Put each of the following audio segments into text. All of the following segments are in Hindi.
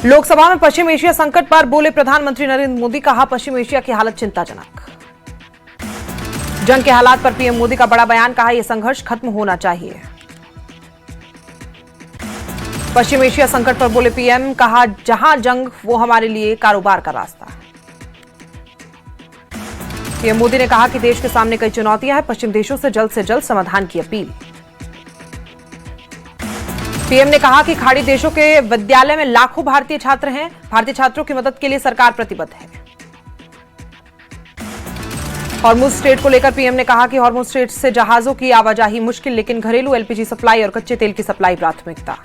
लोकसभा में पश्चिम एशिया संकट पर बोले प्रधानमंत्री नरेंद्र मोदी, कहा पश्चिम एशिया की हालत चिंताजनक। जंग के हालात पर पीएम मोदी का बड़ा बयान, कहा यह संघर्ष खत्म होना चाहिए। पश्चिम एशिया संकट पर बोले पीएम, कहा जहां जंग वो हमारे लिए कारोबार का रास्ता है। पीएम मोदी ने कहा कि देश के सामने कई चुनौतियां हैं, पश्चिम देशों से जल्द समाधान की अपील। पीएम ने कहा कि खाड़ी देशों के विद्यालय में लाखों भारतीय छात्र हैं, भारतीय छात्रों की मदद के लिए सरकार प्रतिबद्ध है। हॉर्मुज स्ट्रेट को लेकर पीएम ने कहा कि हॉर्मुज स्ट्रेट से जहाजों की आवाजाही मुश्किल, लेकिन घरेलू एलपीजी सप्लाई और कच्चे तेल की सप्लाई प्राथमिकता।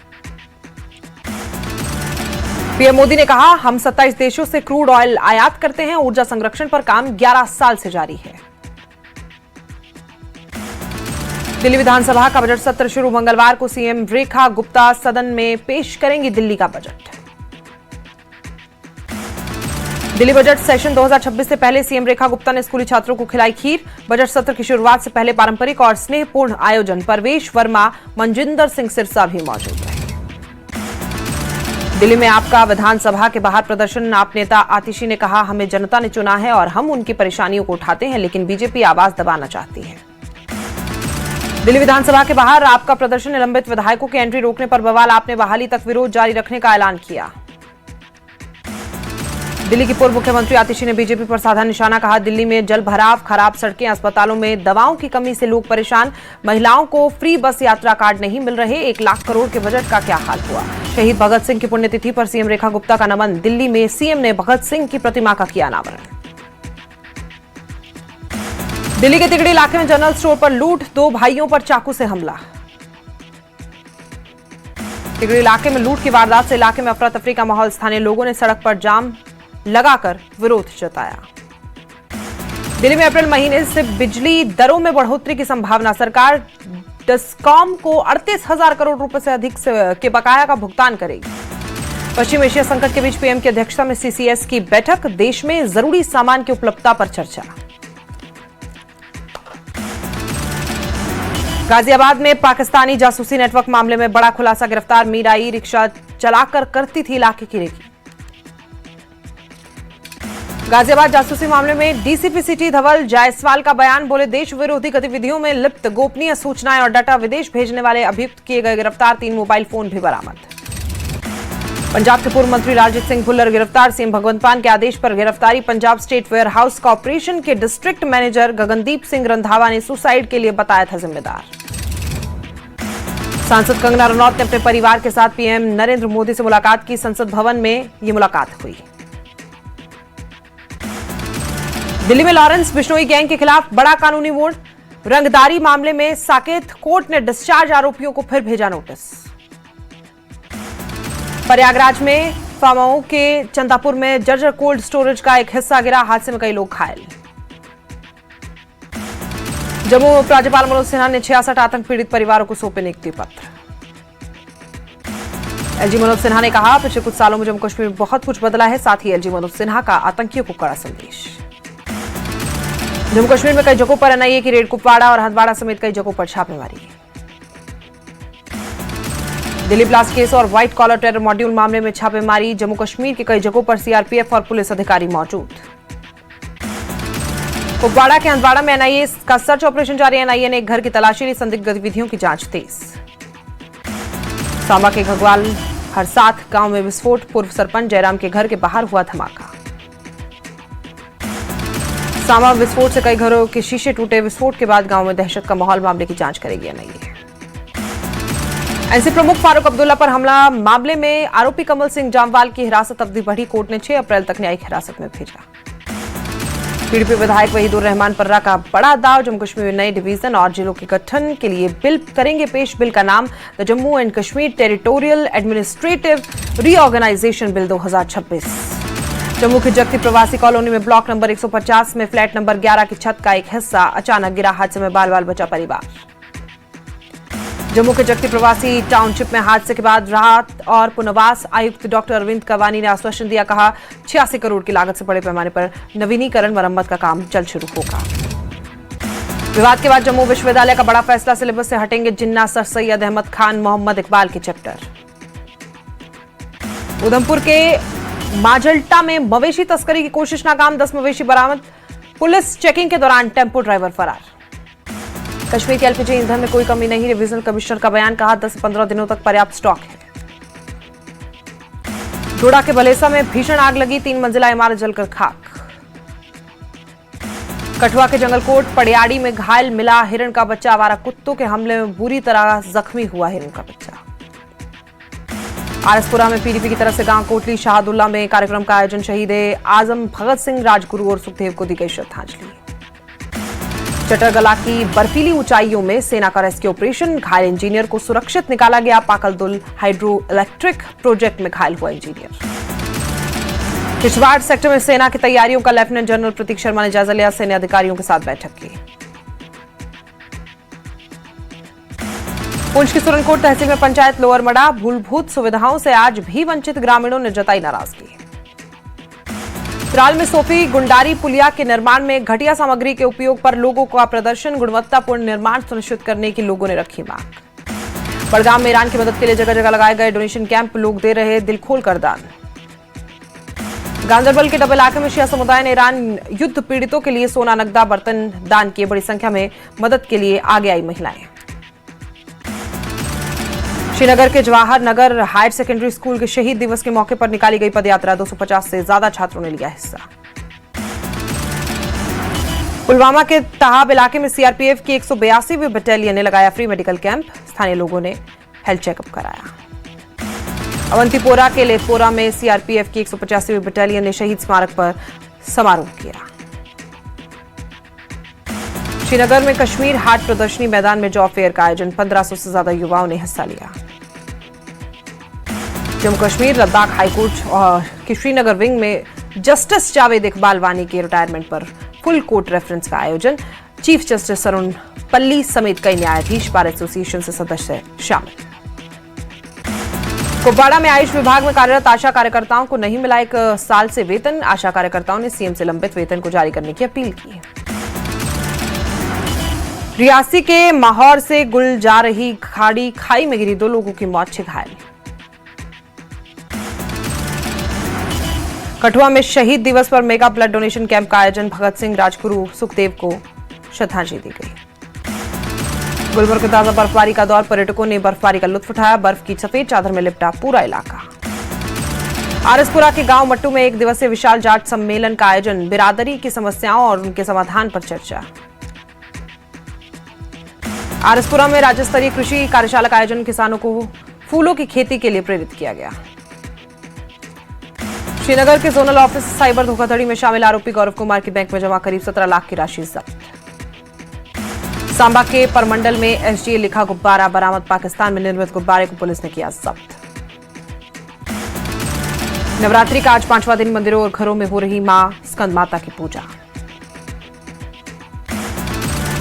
पीएम मोदी ने कहा हम 27 देशों से क्रूड ऑयल आयात करते हैं, ऊर्जा संरक्षण पर काम 11 साल से जारी है। दिल्ली विधानसभा का बजट सत्र शुरू, मंगलवार को सीएम रेखा गुप्ता सदन में पेश करेंगी दिल्ली का बजट। दिल्ली बजट सेशन 2026 से पहले सीएम रेखा गुप्ता ने स्कूली छात्रों को खिलाई खीर। बजट सत्र की शुरुआत से पहले पारंपरिक और स्नेहपूर्ण आयोजन, परवेश वर्मा, मनजिंदर सिंह सिरसा भी मौजूद रहे। दिल्ली में आपका विधानसभा के बाहर प्रदर्शन, आप नेता आतिशी ने कहा हमें जनता ने चुना है और हम उनकी परेशानियों को उठाते हैं, लेकिन बीजेपी आवाज दबाना चाहती है। दिल्ली विधानसभा के बाहर आपका प्रदर्शन, निलंबित विधायकों की एंट्री रोकने पर बवाल, आपने बहाली तक विरोध जारी रखने का ऐलान किया। दिल्ली की पूर्व मुख्यमंत्री आतिशी ने बीजेपी पर साधा निशाना, कहा दिल्ली में जल भराव, खराब सड़कें, अस्पतालों में दवाओं की कमी से लोग परेशान, महिलाओं को फ्री बस यात्रा कार्ड नहीं मिल रहे, 1 लाख करोड़ के बजट का क्या हाल हुआ। शहीद भगत सिंह की पुण्यतिथि पर सीएम रेखा गुप्ता का नमन, दिल्ली में सीएम ने भगत सिंह की प्रतिमा का किया अनावरण। दिल्ली के तिगड़ी इलाके में जनरल स्टोर पर लूट, 2 भाइयों पर चाकू से हमला। तिगड़ी इलाके में लूट की वारदात से इलाके में अफरा तफरी का माहौल, स्थानीय लोगों ने सड़क पर जाम लगाकर विरोध जताया। दिल्ली में अप्रैल महीने से बिजली दरों में बढ़ोतरी की संभावना, सरकार डिस्कॉम को 38,000 करोड़ रुपए से अधिक के बकाया का भुगतान करेगी। पश्चिम एशिया संकट के बीच पीएम की अध्यक्षता में सीसीएस की बैठक, देश में जरूरी सामान की उपलब्धता पर चर्चा। गाजियाबाद में पाकिस्तानी जासूसी नेटवर्क मामले में बड़ा खुलासा, गिरफ्तार मीरा ई रिक्शा चलाकर करती थी इलाके की रेकी। गाजियाबाद जासूसी मामले में डीसीपी सिटी धवल जायसवाल का बयान, बोले देश विरोधी गतिविधियों में लिप्त गोपनीय सूचनाएं और डाटा विदेश भेजने वाले अभियुक्त किए गए गिरफ्तार, 3 मोबाइल फोन भी बरामद। पंजाब के पूर्व मंत्री राजजीत सिंह भुल्लर गिरफ्तार, सीएम भगवंत मान के आदेश पर गिरफ्तारी। Punjab state warehouse corporation के डिस्ट्रिक्ट मैनेजर गगनदीप सिंह रंधावा ने सुसाइड के लिए बताया था जिम्मेदार। सांसद कंगना रनौत ने अपने परिवार के साथ पीएम नरेंद्र मोदी से मुलाकात की, संसद भवन में ये मुलाकात हुई। दिल्ली में लॉरेंस बिश्नोई गैंग के खिलाफ बड़ा कानूनी मोड़, रंगदारी मामले में साकेत कोर्ट ने डिस्चार्ज आरोपियों को फिर भेजा नोटिस। प्रयागराज में फामाओं के चंदापुर में जर्जर कोल्ड स्टोरेज का एक हिस्सा गिरा, हादसे में कई लोग घायल। जम्मू में उपराज्यपाल मनोज सिन्हा ने 66 आतंक पीड़ित परिवारों को सौंपे नियुक्ति पत्र। एलजी मनोज सिन्हा ने कहा पिछले कुछ सालों में जम्मू कश्मीर में बहुत कुछ बदला है, साथ ही एलजी मनोज सिन्हा का आतंकियों को कड़ा संदेश। जम्मू कश्मीर में कई जगहों पर एनआईए की रेड, कुपवाड़ा और हंदवाड़ा समेत कई जगहों पर छापेमारी। दिल्ली ब्लास्ट केस और व्हाइट कॉलर टेरर मॉड्यूल मामले में छापेमारी, जम्मू कश्मीर के कई जगहों पर सीआरपीएफ और पुलिस अधिकारी मौजूद। कुपवाड़ा के हंदवाड़ा में एनआईए का सर्च ऑपरेशन जारी, एनआईए ने एक घर की तलाशी ली, संदिग्ध गतिविधियों की जांच तेज। सांबा के घगवाल हरसाथ गांव में विस्फोट, पूर्व सरपंच जयराम के घर के बाहर हुआ धमाका। सांबा विस्फोट से कई घरों के शीशे टूटे, विस्फोट के बाद गांव में दहशत का माहौल, मामले की जांच करेगी एनआईए। एनसी प्रमुख फारूक अब्दुल्ला पर हमला मामले में आरोपी कमल सिंह जामवाल की हिरासत अवधि बढ़ी, कोर्ट ने 6 अप्रैल तक न्यायिक हिरासत में भेजा। पीडीपी विधायक वहीदुर रहमान पर्रा का बड़ा दाव, जम्मू कश्मीर में नए डिवीजन और जिलों के गठन के लिए बिल करेंगे पेश, बिल का नाम the Jammu and Kashmir territorial administrative reorganisation bill 2026। Jammu की जगती प्रवासी कॉलोनी में ब्लॉक नंबर 150 में फ्लैट नंबर 11 की छत का एक हिस्सा अचानक गिरा, हादसे में बाल बाल बचा परिवार। जम्मू के जगती प्रवासी टाउनशिप में हादसे के बाद राहत और पुनर्वास आयुक्त डॉक्टर अरविंद कवानी ने आश्वासन दिया, कहा 86 करोड़ की लागत से बड़े पैमाने पर नवीनीकरण मरम्मत का काम जल्द शुरू होगा। विवाद के बाद जम्मू विश्वविद्यालय का बड़ा फैसला, सिलेबस से हटेंगे जिन्ना सर सैयद अहमद खान मोहम्मद इकबाल के चैप्टर। उधमपुर के माजल्टा में मवेशी तस्करी की कोशिश नाकाम, 10 मवेशी बरामद। पुलिस चेकिंग के दौरान टेंपो ड्राइवर फरार। कश्मीर के एलपीजी ईंधन में कोई कमी नहीं, डिवीजनल कमिश्नर का बयान, कहा 10 से 15 दिनों तक पर्याप्त स्टॉक है। डोडा के बलेसा में भीषण आग लगी, 3 मंजिला इमारत जलकर खाक। कठुआ के जंगलकोट पड़ियाड़ी में घायल मिला हिरण का बच्चा, आवारा कुत्तों के हमले में बुरी तरह जख्मी हुआ हिरण का बच्चा। आरएसपुरा में पीडीपी की तरफ से गांव कोटली शाहदुल्ला में कार्यक्रम का आयोजन, शहीद आजम भगत सिंह राजगुरु और सुखदेव को दी गई श्रद्धांजलि। चटरगला की बर्फीली ऊंचाइयों में सेना का रेस्क्यू ऑपरेशन, घायल इंजीनियर को सुरक्षित निकाला गया। पाकलदुल हाइड्रो इलेक्ट्रिक प्रोजेक्ट में घायल हुआ इंजीनियर। किशवाड़ सेक्टर में सेना की तैयारियों का लेफ्टिनेंट जनरल प्रतीक शर्मा ने जायजा लिया, सैन्य अधिकारियों के साथ बैठक की। पुंछ की सुरनकोट तहसील में पंचायत लोअर मड़ा, मूलभूत सुविधाओं से आज भी वंचित ग्रामीणों ने जताई नाराजगी। त्राल में सोफी गुंडारी पुलिया के निर्माण में घटिया सामग्री के उपयोग पर लोगों का प्रदर्शन, गुणवत्तापूर्ण निर्माण सुनिश्चित करने की लोगों ने रखी मांग। बड़गाम में ईरान की मदद के लिए जगह जगह लगाए गए डोनेशन कैंप, लोग दे रहे दिल खोलकर दान। गांधरबल के डबल इलाके में शिया समुदाय ने ईरान युद्ध पीड़ितों के लिए सोना, नकदा, बर्तन दान किए, बड़ी संख्या में मदद के लिए आगे आई महिलाएं। श्रीनगर के Jawahar Nagar higher secondary school के शहीद दिवस के मौके पर निकाली गई पदयात्रा, 250 से ज्यादा छात्रों ने लिया हिस्सा। पुलवामा के तहाब इलाके में सीआरपीएफ की 182वीं बटालियन ने लगाया फ्री मेडिकल कैंप, स्थानीय लोगों ने हेल्थ चेकअप कराया। अवंतीपोरा के लेथपोरा में सीआरपीएफ की 185वीं बटालियन ने शहीद स्मारक पर समारोह किया। श्रीनगर में कश्मीर हाट प्रदर्शनी मैदान में जॉब फेयर का आयोजन, 1500 से ज्यादा युवाओं ने हिस्सा लिया। जम्मू कश्मीर लद्दाख हाईकोर्ट और श्रीनगर विंग में जस्टिस जावेद इकबाल वानी के रिटायरमेंट पर फुल कोर्ट रेफरेंस का आयोजन, चीफ जस्टिस अरुण पल्ली समेत कई न्यायाधीश, बार एसोसिएशन से सदस्य शामिल। कुपवाड़ा में आयुष विभाग में कार्यरत आशा कार्यकर्ताओं को नहीं मिला 1 साल से वेतन, आशा कार्यकर्ताओं ने सीएम से लंबित वेतन को जारी करने की अपील की। रियासी के माहौर से गुल जा रही खाड़ी, खाई में गिरी 2 लोगों की मौत, 6 घायल। कठुआ में शहीद दिवस पर मेगा ब्लड डोनेशन कैंप का आयोजन, भगत सिंह, राजगुरु, सुखदेव को श्रद्धांजलि दी गई। गुलबर्ग में ताजा बर्फबारी का दौर, पर्यटकों ने बर्फबारी का लुत्फ उठाया, बर्फ की सफेद चादर में लिपटा पूरा इलाका। आरएसपुरा के गांव मट्टू में 1 दिवसीय विशाल जाट सम्मेलन का आयोजन, बिरादरी की समस्याओं और उनके समाधान पर चर्चा। आरएसपुरा में राज्य स्तरीय कृषि कार्यशाला का आयोजन, किसानों को फूलों की खेती के लिए प्रेरित किया गया। श्रीनगर के जोनल ऑफिस साइबर धोखाधड़ी में शामिल आरोपी गौरव कुमार की बैंक में जमा करीब 17 लाख की राशि जब्त। सांबा के परमंडल में एसडीए लिखा गुब्बारा बरामद, पाकिस्तान में निर्मित गुब्बारे को पुलिस ने किया जब्त। नवरात्रि का आज 5वां दिन, मंदिरों और घरों में हो रही मां स्कंद माता की पूजा।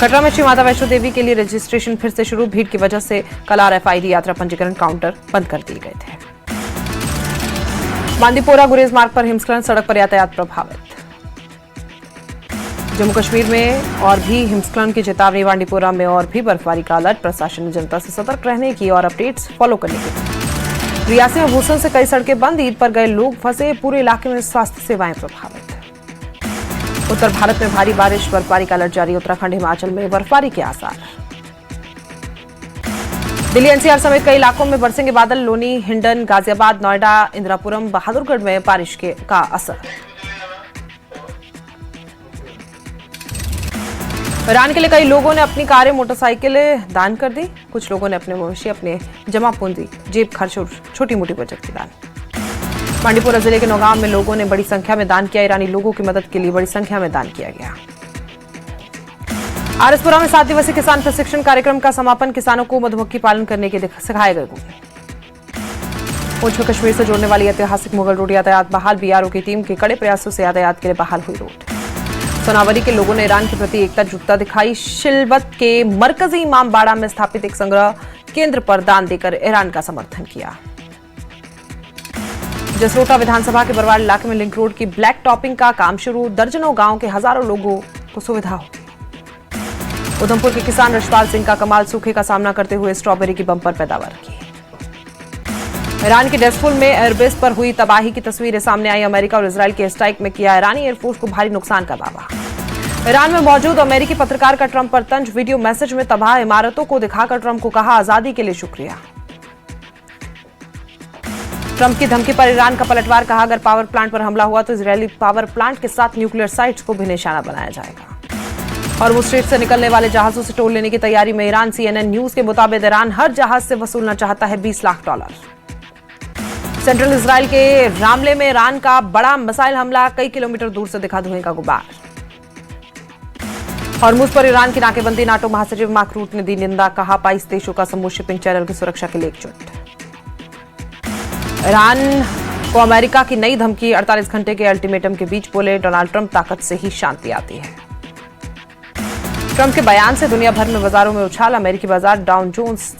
कटरा में श्री माता वैष्णो देवी के लिए रजिस्ट्रेशन फिर से शुरू, भीड़ की वजह से कल आरएफआईडी यात्रा पंजीकरण काउंटर बंद कर दिए गए थे। बांदीपोरा गुरेज मार्ग पर हिमस्खलन, सड़क पर यातायात प्रभावित। जम्मू कश्मीर में और भी हिमस्खलन की चेतावनी, बांदीपोरा में और भी बर्फबारी का अलर्ट, प्रशासन ने जनता से सतर्क रहने की और अपडेट्स फॉलो करने की। रियासी में भूस्खलन से कई सड़कें बंद, ईद पर गए लोग फंसे, पूरे इलाके में स्वास्थ्य सेवाएं प्रभावित। उत्तर भारत में भारी बारिश, बर्फबारी का अलर्ट जारी, उत्तराखंड, हिमाचल में बर्फबारी के आसार। दिल्ली एनसीआर समेत कई इलाकों में बरसेंगे बादल, लोनी, हिंडन, गाजियाबाद, नोएडा, इंदिरापुरम, बहादुरगढ़ में बारिश का असर। ईरान के लिए कई लोगों ने अपनी कारें, मोटरसाइकिलें दान कर दी, कुछ लोगों ने अपने मवेशी, अपने जमा पूंजी, जेब खर्च और छोटी मोटी बचत की दान। बांदीपोरा जिले के नौगांव में लोगों ने बड़ी संख्या में दान किया, ईरानी लोगों की मदद के लिए बड़ी संख्या में दान किया गया। आरएसपुरा में 7 दिवसीय किसान प्रशिक्षण कार्यक्रम का समापन, किसानों को मधुमक्खी पालन करने के सिखाए गए गुण। पुंछ में कश्मीर से जोड़ने वाली ऐतिहासिक मुगल रोड यातायात बहाल, बीआरओ की टीम के कड़े प्रयासों से यातायात के लिए बहाल हुई रोड। सोनावरी के लोगों ने ईरान के प्रति एकजुटता दिखाई, शिलवत के मरकजी इमामबाड़ा में स्थापित एक संग्रह केंद्र पर दान देकर ईरान का समर्थन किया। जसरोटा विधानसभा के बरवाड़ इलाके में लिंक रोड की ब्लैक टॉपिंग का काम शुरू, दर्जनों गांव के हजारों लोगों को सुविधा होगी। उधमपुर के किसान रशपाल सिंह का कमाल, सूखे का सामना करते हुए स्ट्रॉबेरी की बंपर पैदावार की। ईरान के डेस्फुल में एयरबेस पर हुई तबाही की तस्वीरें सामने आई। अमेरिका और इजरायल के स्ट्राइक में किया ईरानी एयरफोर्स को भारी नुकसान का दावा। ईरान में मौजूद अमेरिकी पत्रकार का ट्रंप पर तंज। वीडियो मैसेज में तबाह इमारतों को दिखाकर ट्रंप को कहा, आजादी के लिए शुक्रिया। ट्रंप की धमकी पर ईरान का पलटवार। कहा, अगर पावर प्लांट पर हमला हुआ तो इजरायली पावर प्लांट के साथ न्यूक्लियर साइट्स को भी निशाना बनाया जाएगा। हॉर्मुज़ स्ट्रेट से निकलने वाले जहाजों से टोल लेने की तैयारी में ईरान। CNN न्यूज के मुताबिक ईरान हर जहाज से वसूलना चाहता है $20 लाख। सेंट्रल इजराइल के रामले में ईरान का बड़ा मिसाइल हमला। कई किलोमीटर दूर से दिखा धुएं का गुबार। हॉर्मुज़ पर ईरान की नाकेबंदी। नाटो महासचिव मार्क रूट ने दी निंदा। कहा, 22 देशों का समूह शिपिंग चैनल की सुरक्षा के लिए एकजुट। ईरान को अमेरिका की नई धमकी। 48 घंटे के अल्टीमेटम के बीच बोले डोनाल्ड ट्रंप, ताकत से ही शांति आती है। ट्रंप के बयान से दुनिया भर में बाजारों में उछाल। अमेरिकी बाजार डाउ जोन्स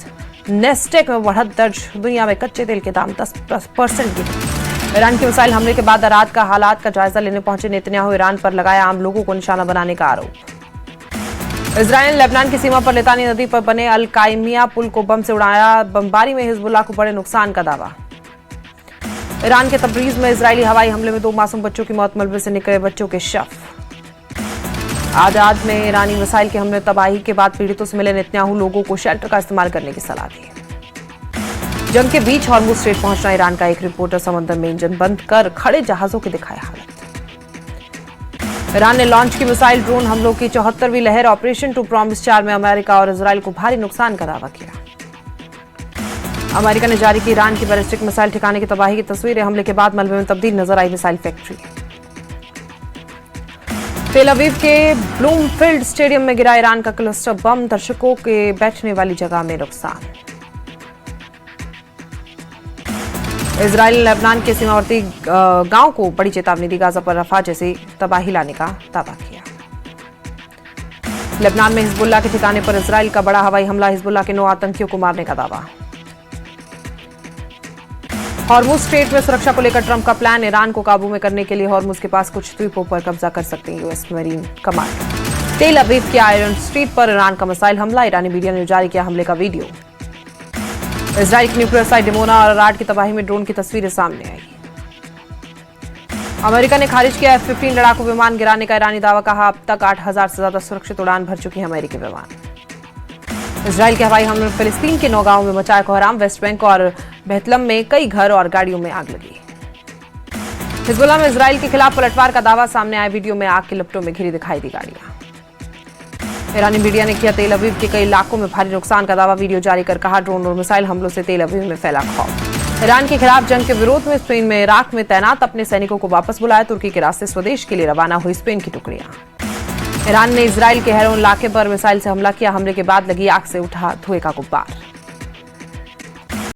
नेस्टेक में बढ़त दर्ज। दुनिया में कच्चे तेल के दाम 10% गिरे। ईरान के मिसाइल हमले के बाद रात का हालात का जायजा लेने पहुंचे नेतन्याहू। ईरान पर लगाया आम लोगों को निशाना बनाने का आरोप। इजरायल ने लेबनान की सीमा पर लितानी नदी पर बने अल काइमिया पुल को बम से उड़ाया। बमबारी में हिजबुल्लाह को बड़े नुकसान का दावा। ईरान के तब्रीज में इजरायली हवाई हमले में 2 मासूम बच्चों की मौत। मलबे से निकले बच्चों के शव। आजाद में ईरानी मिसाइल के हमले तबाही के बाद पीड़ितों से मिले नेतन्याहू। लोगों को शेल्टर का इस्तेमाल करने की सलाह दी। जंग के बीच हॉर्मुज़ स्ट्रेट पहुंचना ईरान का एक रिपोर्टर समंदर में इंजन बंद कर खड़े जहाजों की दिखाए हालत। ईरान ने लॉन्च की मिसाइल ड्रोन हमलों की 74वीं लहर। ऑपरेशन टू प्रॉमिस 4 में अमेरिका और इजरायल को भारी नुकसान का दावा किया। अमेरिका ने जारी की ईरान की बैलिस्टिक मिसाइल ठिकाने की तबाही की तस्वीरें। हमले के बाद मलबे में तब्दील नजर आई मिसाइल फैक्ट्री। तेल अवीव के ब्लूमफील्ड स्टेडियम में गिरा ईरान का क्लस्टर बम। दर्शकों के बैठने वाली जगह में नुकसान। इजरायल ने लेबनान के सीमावर्ती गांव को बड़ी चेतावनी दी। गाजा पर रफा जैसी तबाही लाने का दावा किया। लेबनान में हिजबुल्लाह के ठिकाने पर इजरायल का बड़ा हवाई हमला। हिजबुल्लाह के 9 आतंकियों को मारने का दावा। हॉर्मुज़ स्ट्रेट में सुरक्षा को लेकर ट्रंप का प्लान। ईरान को काबू में करने के लिए हॉर्मुज़ के पास कुछ द्वीपों पर कब्जा कर सकते हैं यूएस मरीन कमांड। तेल अवीव के आयरन स्ट्रीट पर ईरान का मिसाइल हमला। ईरानी मीडिया ने जारी किया हमले का वीडियो। इजराइल की न्यूक्लियर साइट डिमोना और अराड की तबाही में ड्रोन की तस्वीरें सामने आई। अमेरिका ने खारिज किया F-15 लड़ाकू विमान गिराने का ईरानी दावा। कहा, अब तक 8000 से ज्यादा सुरक्षित उड़ान भर चुके हैं अमेरिकी विमान। इजराइल के हवाई हमले में फिलिस्तीन के 9 गांवों में मचाया कोहराम। वेस्ट बैंक और बेहतलम में कई घर और गाड़ियों में आग लगी। हिजबुल्लाह में इजराइल के खिलाफ पलटवार का दावा सामने आया। वीडियो में आग के लपटों में घिरी दिखाई दी गाड़ियां। ईरानी मीडिया ने किया तेल अवीव के कई इलाकों में भारी नुकसान का दावा। वीडियो जारी कर कहा, ड्रोन और मिसाइल हमलों से तेल अवीव में फैला खौफ। ईरान के खिलाफ जंग के विरोध में स्पेन में इराक में तैनात अपने सैनिकों को वापस बुलाया। तुर्की के रास्ते स्वदेश के लिए रवाना हुई स्पेन की टुकड़ियां। ईरान ने इजराइल के हेरोन इलाके पर मिसाइल से हमला किया। हमले के बाद लगी आग से उठा धुएं का गुब्बार।